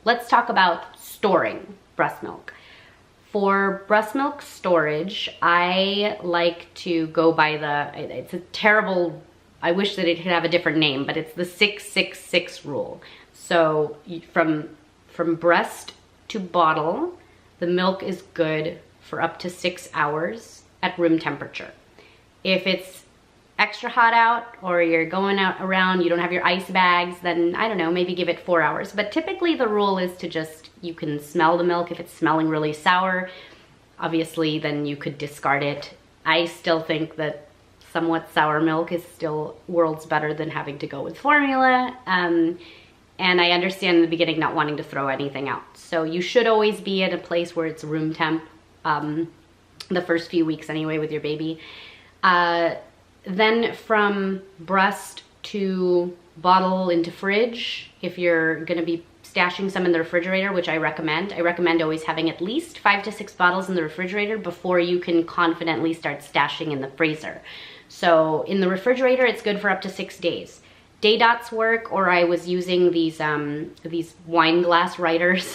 let's talk about storing breast milk. For breast milk storage, I like to go by it's a terrible, I wish that it could have a different name, but it's the 6-6-6 rule. So from breast to bottle, the milk is good for up to 6 hours at room temperature. If it's extra hot out or you're going out around, you don't have your ice bags, then I don't know, maybe give it 4 hours. But typically the rule is to just, you can smell the milk. If it's smelling really sour, obviously then you could discard it. I still think that somewhat sour milk is still worlds better than having to go with formula. And I understand in the beginning not wanting to throw anything out. So you should always be at a place where it's room temp, the first few weeks anyway with your baby. Then from breast to bottle into fridge, if you're gonna be stashing some in the refrigerator, which I recommend always having at least 5 to 6 bottles in the refrigerator before you can confidently start stashing in the freezer. So in the refrigerator, it's good for up to 6 days. Day dots work, or I was using these wine glass writers.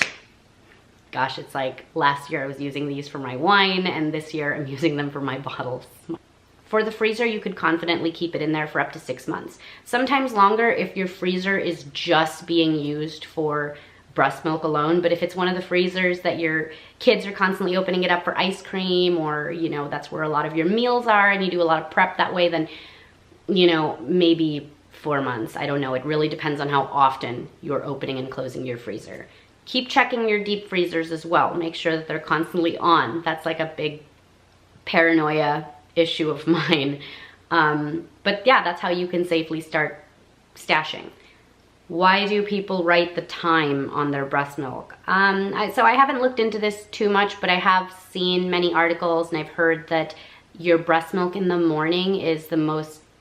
Gosh, it's like last year I was using these for my wine, and this year I'm using them for my bottles. For the freezer, you could confidently keep it in there for up to 6 months. Sometimes longer if your freezer is just being used for breast milk alone, but if it's one of the freezers that your kids are constantly opening it up for ice cream, or you know, that's where a lot of your meals are and you do a lot of prep that way, then you know, maybe 4 months. I don't know, it really depends on how often you're opening and closing your freezer. Keep checking your deep freezers as well. Make sure that they're constantly on. That's like a big paranoia issue of mine. But yeah, that's how you can safely start stashing. Why do people write the time on their breast milk? So I haven't looked into this too much, but I have seen many articles and I've heard that your breast milk in the morning is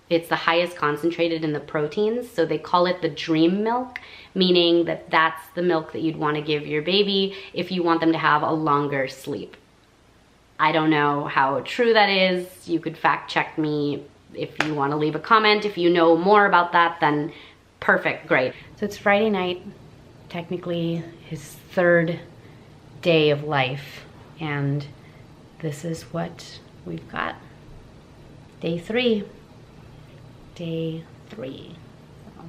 it's the highest concentrated in the proteins. So they call it the dream milk, meaning that that's the milk that you'd want to give your baby if you want them to have a longer sleep. I don't know how true that is. You could fact check me if you want to leave a comment. If you know more about that, then perfect, great. So it's Friday night, technically his 3rd day of life, and this is what we've got. Day 3. Day 3. So,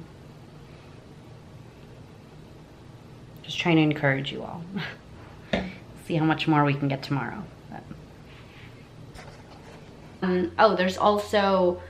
just trying to encourage you all. See how much more we can get tomorrow. Oh, there's also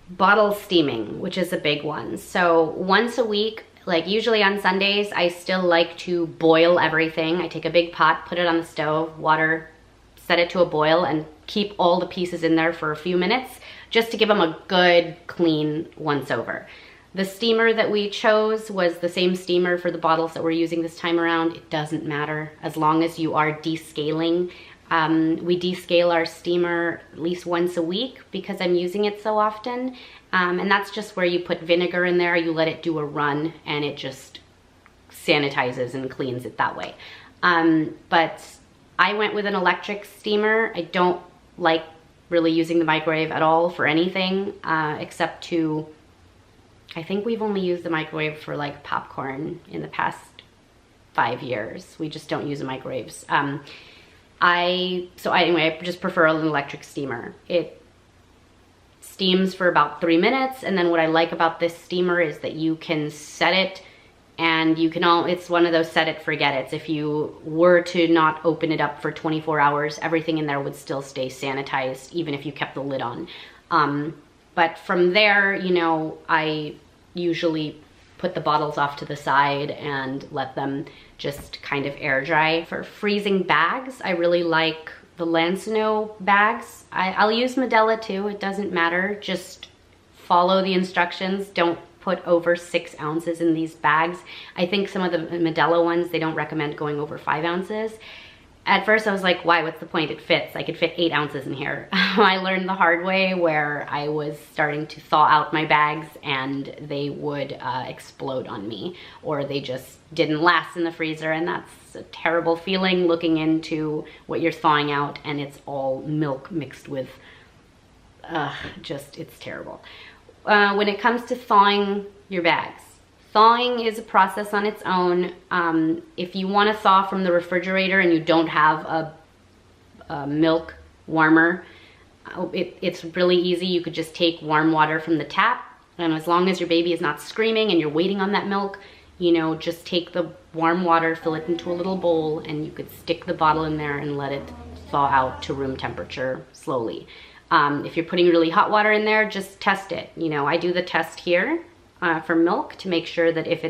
bottle steaming, which is a big one. So once a week, like usually on Sundays, I still like to boil everything. I take a big pot, put it on the stove, water, set it to a boil, and keep all the pieces in there for a few minutes just to give them a good clean once over. The steamer that we chose was the same steamer for the bottles that we're using this time around. It doesn't matter as long as you are descaling. We descale our steamer at least once a week because I'm using it so often. And that's just where you put vinegar in there, you let it do a run, and it just sanitizes and cleans it that way. But I went with an electric steamer. I don't like really using the microwave at all for anything, except to, I think we've only used the microwave for like popcorn in the past 5 years. We just don't use the microwaves. Anyway, I just prefer an electric steamer. It steams for about 3 minutes, and then what I like about this steamer is that you can set it, and you can it's one of those set it, forget it. If you were to not open it up for 24 hours, everything in there would still stay sanitized, even if you kept the lid on. But from there, you know, I usually put the bottles off to the side and let them just kind of air dry. For freezing bags, I really like the Lancino bags. I'll use Medela too, it doesn't matter. Just follow the instructions. Don't put over 6 ounces in these bags. I think some of the Medela ones, they don't recommend going over 5 ounces. At first I was like, why, what's the point? It fits. I could fit 8 ounces in here. I learned the hard way where I was starting to thaw out my bags and they would explode on me, or they just didn't last in the freezer, and that's a terrible feeling, looking into what you're thawing out and it's all milk mixed with, it's terrible. When it comes to thawing your bags, Thawing is a process on its own. If you want to thaw from the refrigerator and you don't have a milk warmer, it's really easy. You could just take warm water from the tap, and as long as your baby is not screaming and you're waiting on that milk, you know, just take the warm water, fill it into a little bowl, and you could stick the bottle in there and let it thaw out to room temperature slowly. If you're putting really hot water in there, just test it. You know, I do the test here for milk to make sure that if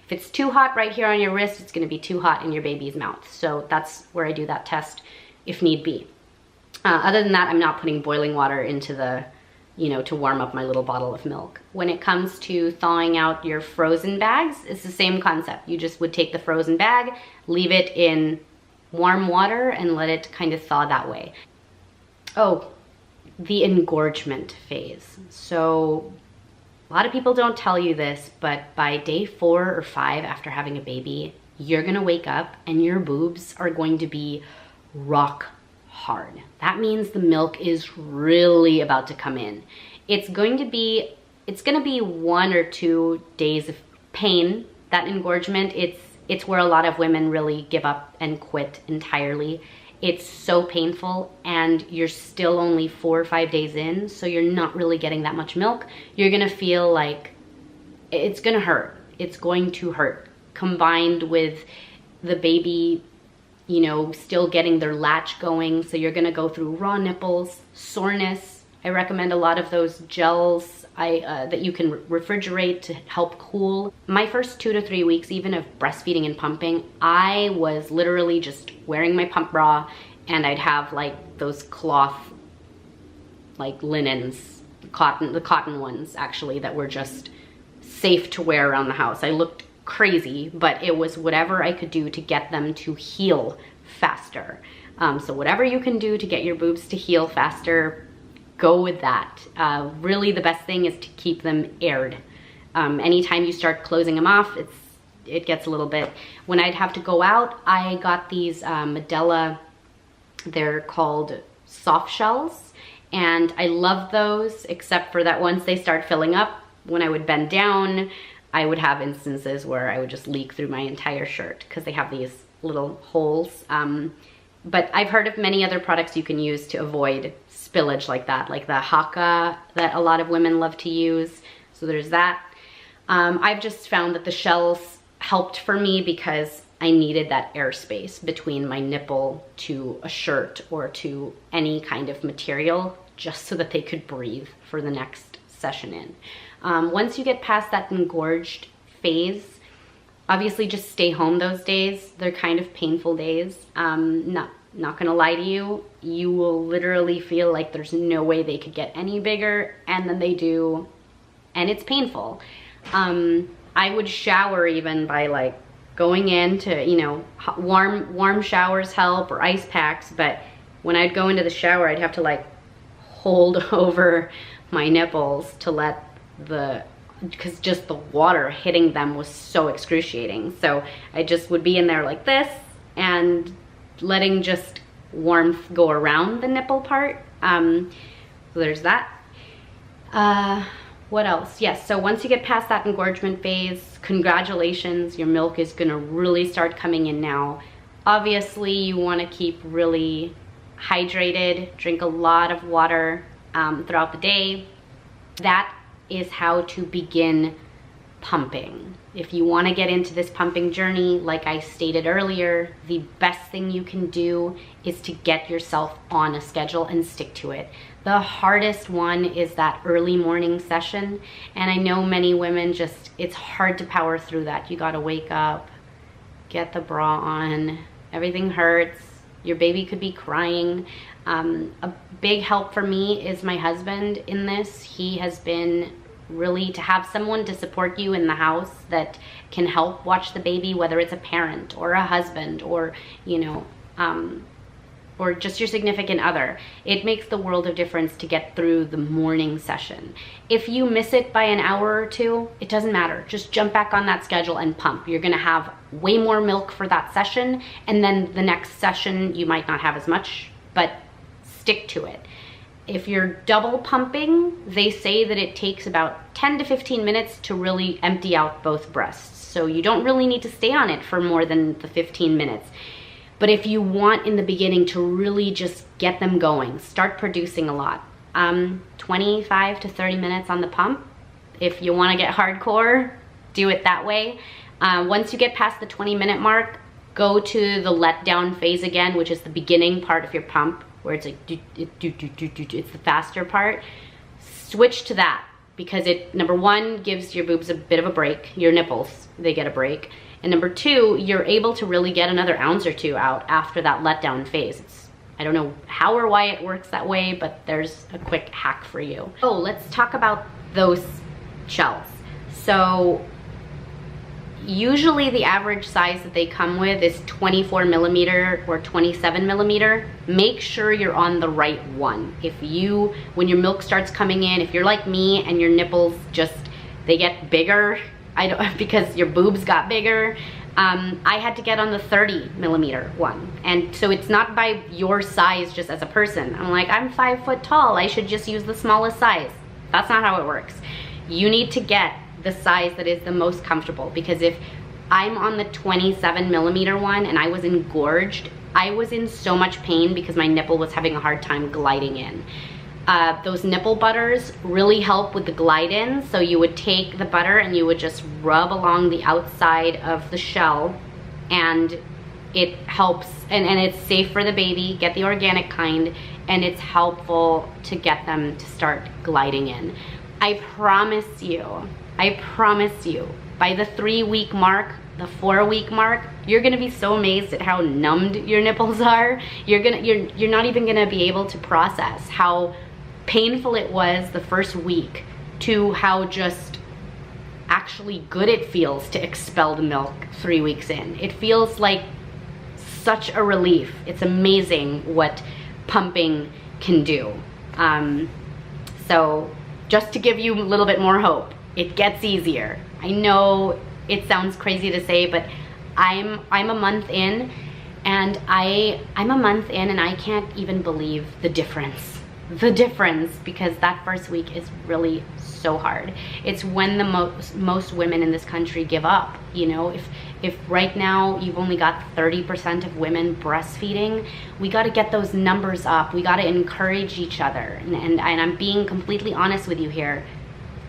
it's too hot right here on your wrist, it's gonna be too hot in your baby's mouth. So that's where I do that test if need be. Other than that, I'm not putting boiling water into the, you know, to warm up my little bottle of milk. When it comes to thawing out your frozen bags, it's the same concept. You just would take the frozen bag, leave it in warm water, and let it kind of thaw that way. Oh, the engorgement phase. So a lot of people don't tell you this, but by day 4 or 5 after having a baby, you're gonna wake up and your boobs are going to be rock hard. That means the milk is really about to come in. It's gonna be 1 or 2 days of pain. That engorgement, it's where a lot of women really give up and quit entirely. It's so painful, and you're still only 4 or 5 days in, so you're not really getting that much milk. You're gonna feel like it's gonna hurt. It's going to hurt, combined with the baby, you know, still getting their latch going. So you're gonna go through raw nipples, soreness. I recommend a lot of those gels that you can refrigerate to help cool. My first 2 to 3 weeks, even of breastfeeding and pumping, I was literally just wearing my pump bra, and I'd have like those cloth, like linens, the cotton ones actually, that were just safe to wear around the house. I looked crazy, but it was whatever I could do to get them to heal faster. So whatever you can do to get your boobs to heal faster, go with that. Really the best thing is to keep them aired. Anytime you start closing them off, it gets a little bit. When I'd have to go out, I got these Medela, they're called soft shells, and I love those, except for that once they start filling up, when I would bend down, I would have instances where I would just leak through my entire shirt because they have these little holes. But I've heard of many other products you can use to avoid spillage like that, like the Haka that a lot of women love to use. So there's that. I've just found that the shells helped for me because I needed that airspace between my nipple to a shirt or to any kind of material, just so that they could breathe for the next session in. Once you get past that engorged phase, obviously just stay home those days. They're kind of painful days. Not gonna lie to you, you will literally feel like there's no way they could get any bigger, and then they do, and it's painful. I would shower even by like going in to, you know, warm showers help, or ice packs, but when I'd go into the shower, I'd have to like hold over my nipples to let because just the water hitting them was so excruciating. So I just would be in there like this and letting just warmth go around the nipple part. So there's that. What else? Yes, so once you get past that engorgement phase, congratulations, your milk is gonna really start coming in now. Obviously, you wanna keep really hydrated, drink a lot of water throughout the day. That is how to begin pumping. If you want to get into this pumping journey, like I stated earlier, the best thing you can do is to get yourself on a schedule and stick to it. The hardest one is that early morning session, and I know many women just, it's hard to power through that. You gotta wake up, get the bra on, everything hurts, your baby could be crying. A big help for me is my husband in this. He has been really, to have someone to support you in the house that can help watch the baby, whether it's a parent or a husband or, you know, or just your significant other. It makes the world of difference to get through the morning session. If you miss it by an hour or two, it doesn't matter. Just jump back on that schedule and pump. You're gonna have way more milk for that session, and then the next session you might not have as much, but stick to it. If you're double pumping, they say that it takes about 10 to 15 minutes to really empty out both breasts. So you don't really need to stay on it for more than the 15 minutes. But if you want in the beginning to really just get them going, start producing a lot, 25 to 30 minutes on the pump. If you want to get hardcore, do it that way. Once you get past the 20-minute mark, go to the letdown phase again, which is the beginning part of your pump, where it's like, it's the faster part. Switch to that, because it, number one, gives your boobs a bit of a break, your nipples, they get a break. And number two, you're able to really get another ounce or two out after that letdown phase. I don't know how or why it works that way, but there's a quick hack for you. Oh, let's talk about those shells. So usually the average size that they come with is 24 millimeter or 27 millimeter. Make sure you're on the right one. When your milk starts coming in, if you're like me and your nipples they get bigger, because your boobs got bigger, I had to get on the 30 millimeter one. And so it's not by your size just as a person. I'm like, I'm 5 foot tall, I should just use the smallest size. That's not how it works. You need to get the size that is the most comfortable, because if I'm on the 27 millimeter one and I was engorged, I was in so much pain because my nipple was having a hard time gliding in. Those nipple butters really help with the glide in. So you would take the butter and you would just rub along the outside of the shell, and it helps, and it's safe for the baby. Get the organic kind, and it's helpful to get them to start gliding in. I promise you, by the 3-week mark, the 4-week mark, you're gonna be so amazed at how numbed your nipples are. You're not even gonna be able to process how painful it was the first week to how just actually good it feels to expel the milk 3 weeks in. It feels like such a relief. It's amazing what pumping can do. So just to give you a little bit more hope, it gets easier. I know it sounds crazy to say, but I'm a month in, and I'm a month in and I can't even believe the difference, because that first week is really so hard. It's when the most women in this country give up. You know, if right now you've only got 30% of women breastfeeding, we got to get those numbers up. We got to encourage each other. And I'm being completely honest with you here.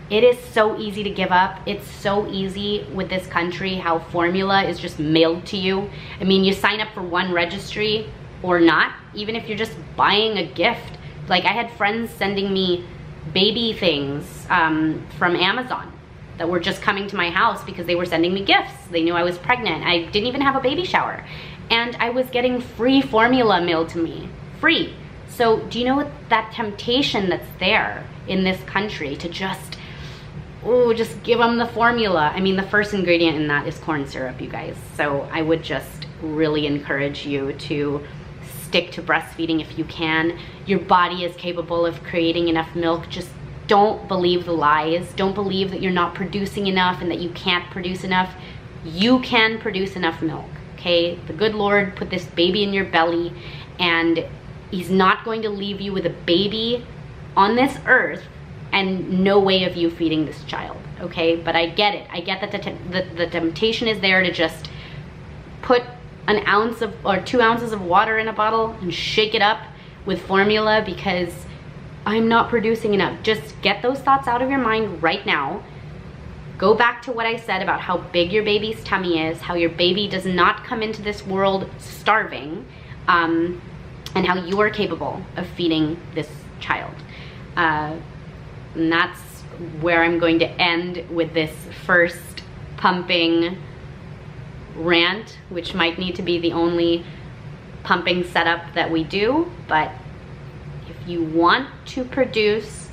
It is so easy to give up. It's so easy with this country how formula is just mailed to you. I mean, you sign up for one registry or not, even if you're just buying a gift. Like, I had friends sending me baby things from Amazon that were just coming to my house because they were sending me gifts. They knew I was pregnant. I didn't even have a baby shower. And I was getting free formula mailed to me, free. So do you know what that temptation that's there in this country to just give them the formula? I mean, the first ingredient in that is corn syrup, you guys. So I would just really encourage you to stick to breastfeeding if you can. Your body is capable of creating enough milk. Just don't believe the lies. Don't believe that you're not producing enough and that you can't produce enough. You can produce enough milk, okay? The good Lord put this baby in your belly, and he's not going to leave you with a baby on this earth and no way of you feeding this child, okay? But I get it. I get that the temptation is there to just put an ounce of or 2 ounces of water in a bottle and shake it up with formula because I'm not producing enough. Just get those thoughts out of your mind right now. Go back to what I said about how big your baby's tummy is, how your baby does not come into this world starving, and how you are capable of feeding this child. And that's where I'm going to end with this first pumping rant, which might need to be the only pumping setup that we do. But if you want to produce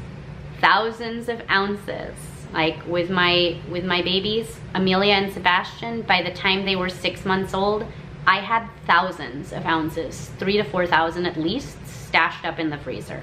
thousands of ounces, like with my babies, Amelia and Sebastian, by the time they were 6 months old, I had thousands of ounces, 3,000 to 4,000 at least, stashed up in the freezer.